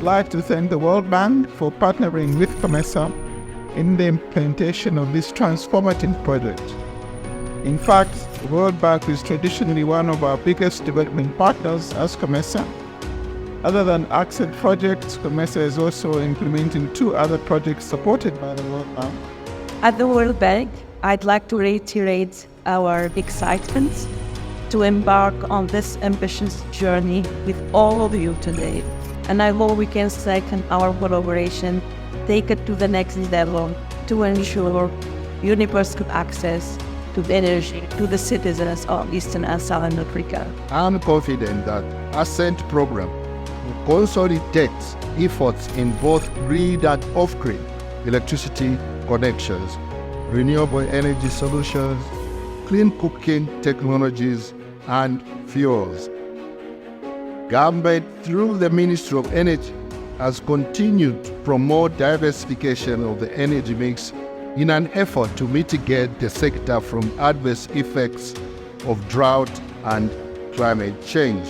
would like to thank the World Bank for partnering with COMESA in the implementation of this transformative project. In fact, the World Bank is traditionally one of our biggest development partners as COMESA. Other than ASCENT projects, COMESA is also implementing 2 other projects supported by the World Bank. At the World Bank, I'd like to reiterate our excitement to embark on this ambitious journey with all of you today. And I hope we can strengthen our collaboration, take it to the next level to ensure universal access to energy to the citizens of Eastern and Southern Africa. I'm confident that ASCENT Program will consolidate efforts in both grid and off-grid electricity connections, renewable energy solutions, clean cooking technologies, and fuels. Government, through the Ministry of Energy, has continued to promote diversification of the energy mix in an effort to mitigate the sector from adverse effects of drought and climate change.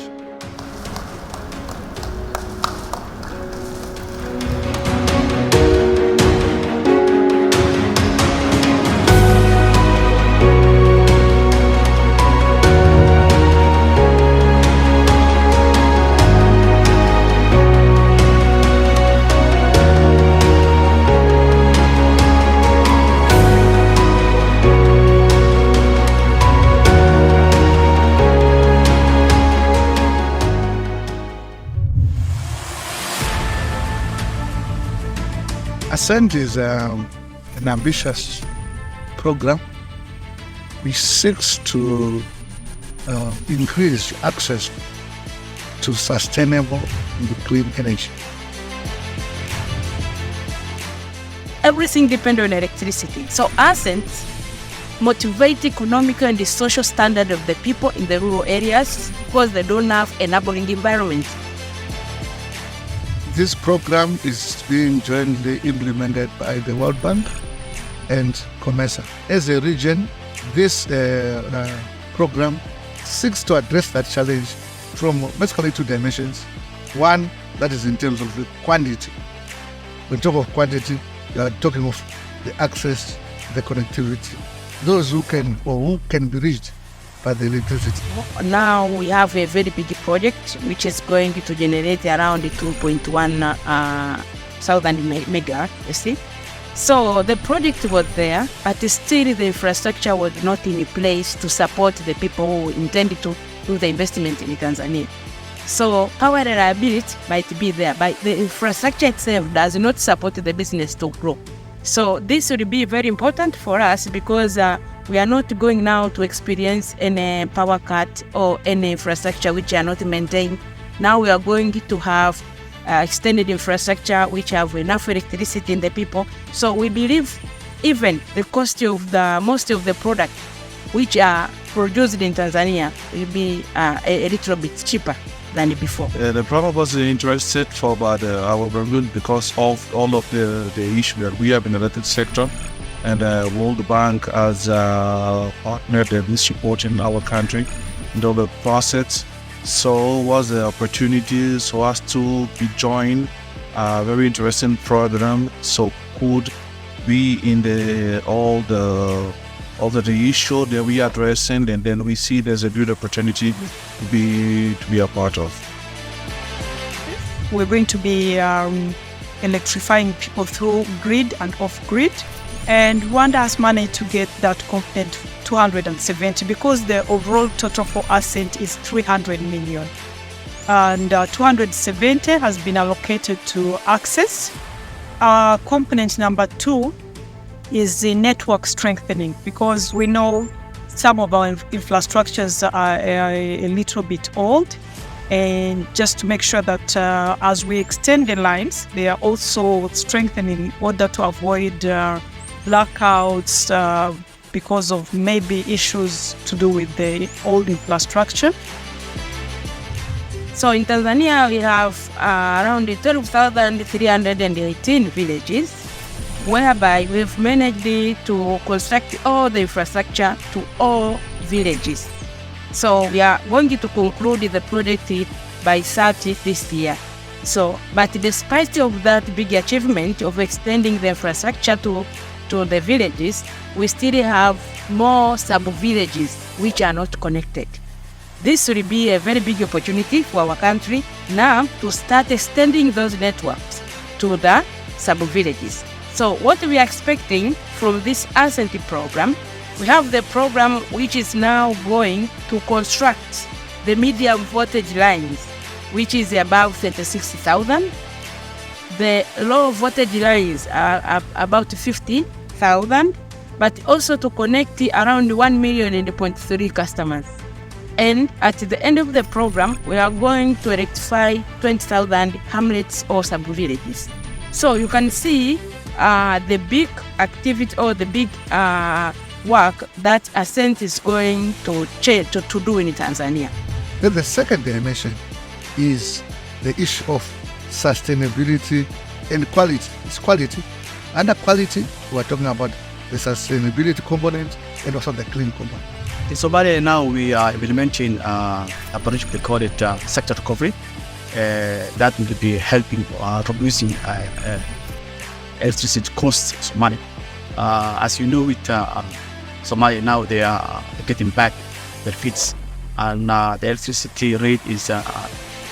ASCENT is an ambitious program which seeks to increase access to sustainable and clean energy. Everything depends on electricity. So ASCENT motivate economic and the social standard of the people in the rural areas because they don't have enabling environment. This program is being jointly implemented by the World Bank and COMESA. As a region, this program seeks to address that challenge from basically 2 dimensions. One, that is in terms of the quantity. When we talk of quantity, we are talking of the access, the connectivity. Those who can be reached by the electricity. Now we have a very big project which is going to generate around 2.1 thousand megawatt, you see. So the project was there, but still the infrastructure was not in place to support the people who intended to do the investment in Tanzania. So power reliability might be there, but the infrastructure itself does not support the business to grow. So this will be very important for us because we are not going now to experience any power cut or any infrastructure which are not maintained. Now we are going to have extended infrastructure which have enough electricity in the people. So we believe even the cost of most of the product which are produced in Tanzania will be a little bit cheaper than before. The program was interested for about our government because of all of the issue that we have in the electric sector, and World Bank has partnered and is supporting our country in all the process. So was the opportunity for us to be joined a very interesting program, so could be in all the issue that we are addressing, and then we see there's a good opportunity to be a part of. We're going to be electrifying people through grid and off-grid, and Rwanda has managed to get that component 270 because the overall total for ASCENT is 300 million. And 270 has been allocated to access. Component number 2 is the network strengthening, because we know some of our infrastructures are a little bit old, and just to make sure that as we extend the lines, they are also strengthening in order to avoid blackouts because of maybe issues to do with the old infrastructure. So in Tanzania we have around 12,318 villages, whereby we've managed to construct all the infrastructure to all villages. So we are going to conclude the project by 30 this year. So, but despite of that big achievement of extending the infrastructure to the villages, we still have more sub-villages which are not connected. This will be a very big opportunity for our country now to start extending those networks to the sub-villages. So what we are expecting from this ASCENT program, we have the program which is now going to construct the medium voltage lines, which is about 36,000. The low voltage lines are about 50,000, but also to connect around 1.3 customers. And at the end of the program, we are going to electrify 20,000 hamlets or sub-villages. So you can see the big activity or the big work that ASCENT is going to do in Tanzania. Then the second dimension is the issue of sustainability and quality. It's quality. Under quality, we're talking about the sustainability component and also the clean component. In Somalia now we are implementing a project, we call it sector recovery. That will be helping reducing electricity costs in Somalia. As you know, with Somalia now they are getting back their fees, and the electricity rate is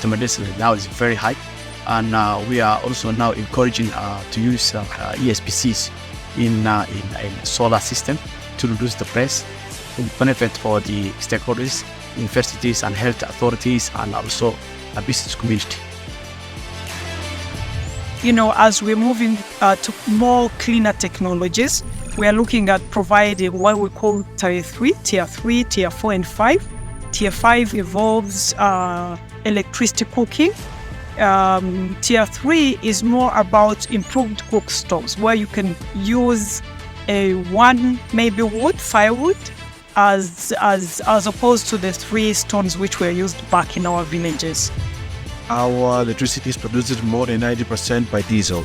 tremendously now is very high, and we are also now encouraging to use ESPCs in solar system to reduce the price, to benefit for the stakeholders, universities and health authorities, and also a business community. You know, as we're moving to more cleaner technologies, we are looking at providing what we call tier 3, tier 4 and 5. Tier 5 involves electricity cooking. Tier 3 is more about improved cook stoves, where you can use maybe firewood, as opposed to the 3 stones which were used back in our villages. Our electricity is produced more than 90% by diesel.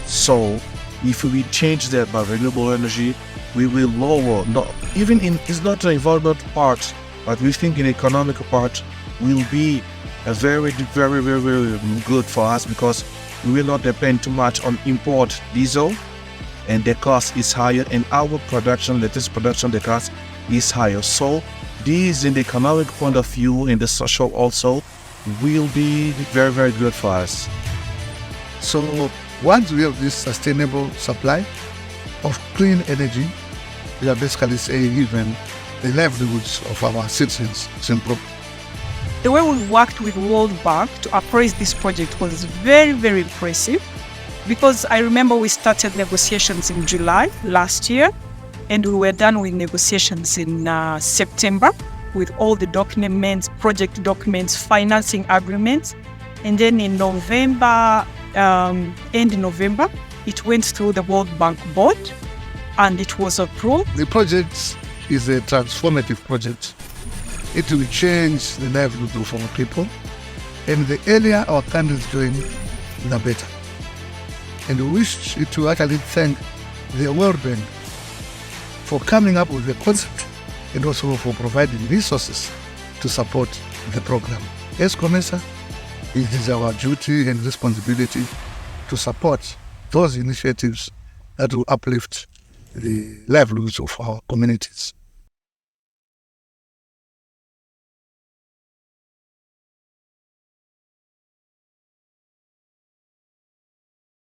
So if we change that by renewable energy, we will lower, it's not the environmental part, but we think in economic part will be a very, very, very, very good for us, because we will not depend too much on import diesel, and the cost is higher, and our production, electricity production, the cost is higher. So this, in the economic point of view, in the social also, will be very, very good for us. So once we have this sustainable supply of clean energy, we are basically saying even the livelihoods of our citizens is improved. The way we worked with World Bank to appraise this project was very, very impressive, because I remember we started negotiations in July last year, and we were done with negotiations in September with all the documents, project documents, financing agreements. And then in November, end November, it went through the World Bank board and it was approved. The project is a transformative project. It will change the livelihood of our people. And the earlier our countries join, the better. And we wish to actually thank the World Bank for coming up with the concept and also for providing resources to support the program. As COMESA, it is our duty and responsibility to support those initiatives that will uplift the livelihoods of our communities.